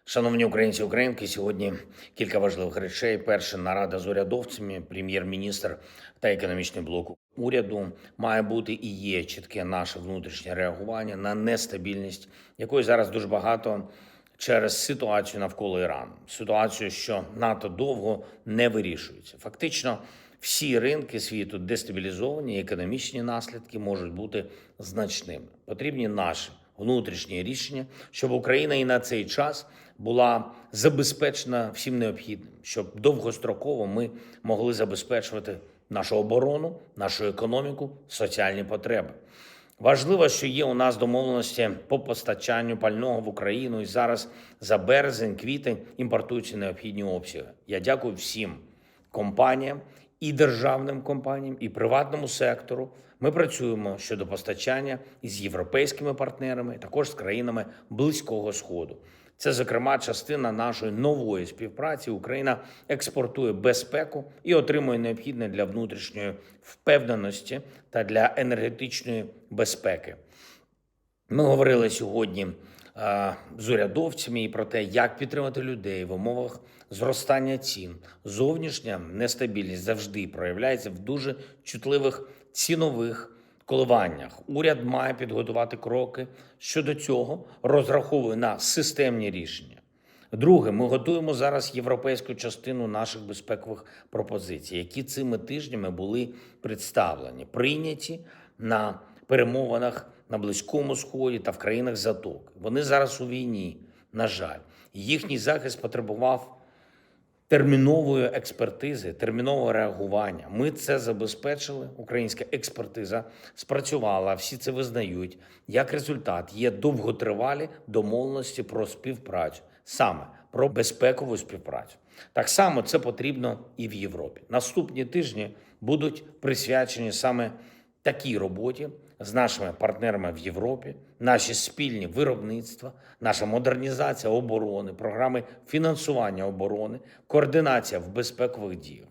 Шановні українці і українки, сьогодні кілька важливих речей. Перше, нарада з урядовцями, прем'єр-міністр та економічний блок уряду. Має бути і є чітке наше внутрішнє реагування на нестабільність, якої зараз дуже багато через ситуацію навколо Ірану. Ситуацію, що надто довго не вирішується. Фактично, всі ринки світу дестабілізовані, і економічні наслідки можуть бути значними. Потрібні наші внутрішні рішення, щоб Україна і на цей час була забезпечена всім необхідним, щоб довгостроково ми могли забезпечувати нашу оборону, нашу економіку, соціальні потреби. Важливо, що є у нас домовленості по постачанню пального в Україну, і зараз за березень, квітень імпортуються необхідні обсяги. Я дякую всім компаніям, і державним компаніям, і приватному сектору. Ми працюємо щодо постачання із європейськими партнерами, також з країнами Близького Сходу. Це, зокрема, частина нашої нової співпраці. Україна експортує безпеку і отримує необхідне для внутрішньої впевненості та для енергетичної безпеки. Ми говорили сьогодні з урядовцями і про те, як підтримати людей в умовах зростання цін. Зовнішня нестабільність завжди проявляється в дуже чутливих цінових коливаннях. Уряд має підготувати кроки щодо цього, розраховує на системні рішення. Друге, ми готуємо зараз європейську частину наших безпекових пропозицій, які цими тижнями були представлені, прийняті на перемовинах на Близькому Сході та в країнах Затоки. Вони зараз у війні, на жаль. Їхній захист потребував термінової експертизи, термінового реагування. Ми це забезпечили, українська експертиза спрацювала, всі це визнають. Як результат, є довготривалі домовленості про співпрацю, саме про безпекову співпрацю. Так само це потрібно і в Європі. Наступні тижні будуть присвячені саме такій роботі з нашими партнерами в Європі, наші спільні виробництва, наша модернізація оборони, програми фінансування оборони, координація в безпекових діях.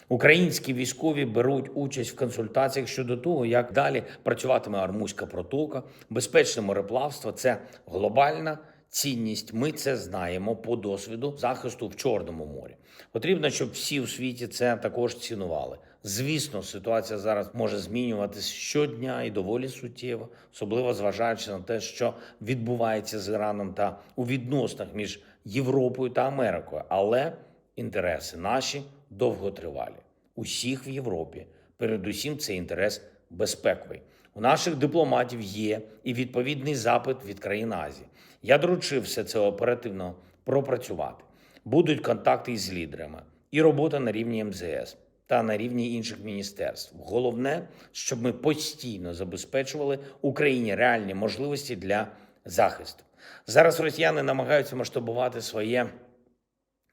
Українські військові беруть участь в консультаціях щодо того, як далі працюватиме Ормузька протока, безпечне мореплавство – це глобальна цінність. Ми це знаємо по досвіду захисту в Чорному морі. Потрібно, щоб всі у світі це також цінували. Звісно, ситуація зараз може змінюватися щодня і доволі суттєво, особливо зважаючи на те, що відбувається з Іраном та у відносинах між Європою та Америкою. Але інтереси наші довготривалі. Усіх в Європі. Передусім, це інтерес безпековий. У наших дипломатів є і відповідний запит від країн Азії. Я доручив все це оперативно пропрацювати. Будуть контакти із лідерами і робота на рівні МЗС та на рівні інших міністерств. Головне, щоб ми постійно забезпечували Україні реальні можливості для захисту. Зараз росіяни намагаються масштабувати своє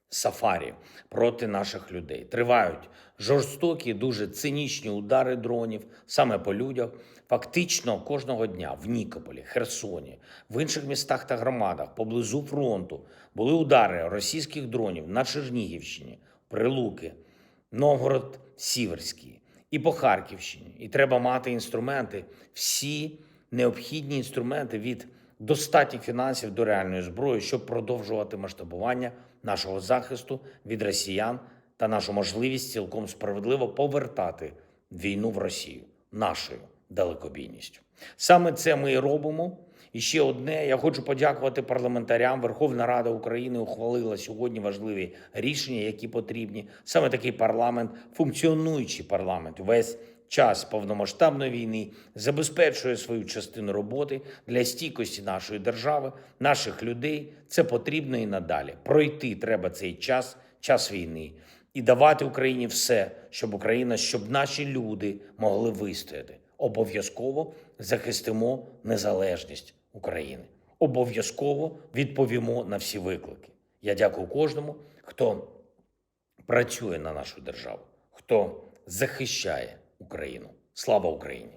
сафарі проти наших людей. Тривають жорстокі, дуже цинічні удари дронів саме по людях. Фактично кожного дня в Нікополі, Херсоні, в інших містах та громадах поблизу фронту були удари російських дронів на Чернігівщині, Прилуки, Новгород-Сіверський і по Харківщині. І треба мати інструменти, всі необхідні інструменти від достатніх фінансів до реальної зброї, щоб продовжувати масштабування нашого захисту від росіян та нашу можливість цілком справедливо повертати війну в Росію нашою далекобійністю. Саме це ми і робимо. І ще одне, я хочу подякувати парламентарям. Верховна Рада України ухвалила сьогодні важливі рішення, які потрібні. Саме такий парламент, функціонуючий парламент, весь час повномасштабної війни забезпечує свою частину роботи для стійкості нашої держави, наших людей. Це потрібно і надалі. Пройти треба цей час війни, і давати Україні все, щоб наші люди могли вистояти. Обов'язково захистимо незалежність України. Обов'язково відповімо на всі виклики. Я дякую кожному, хто працює на нашу державу, хто захищає Україну. Слава Україні!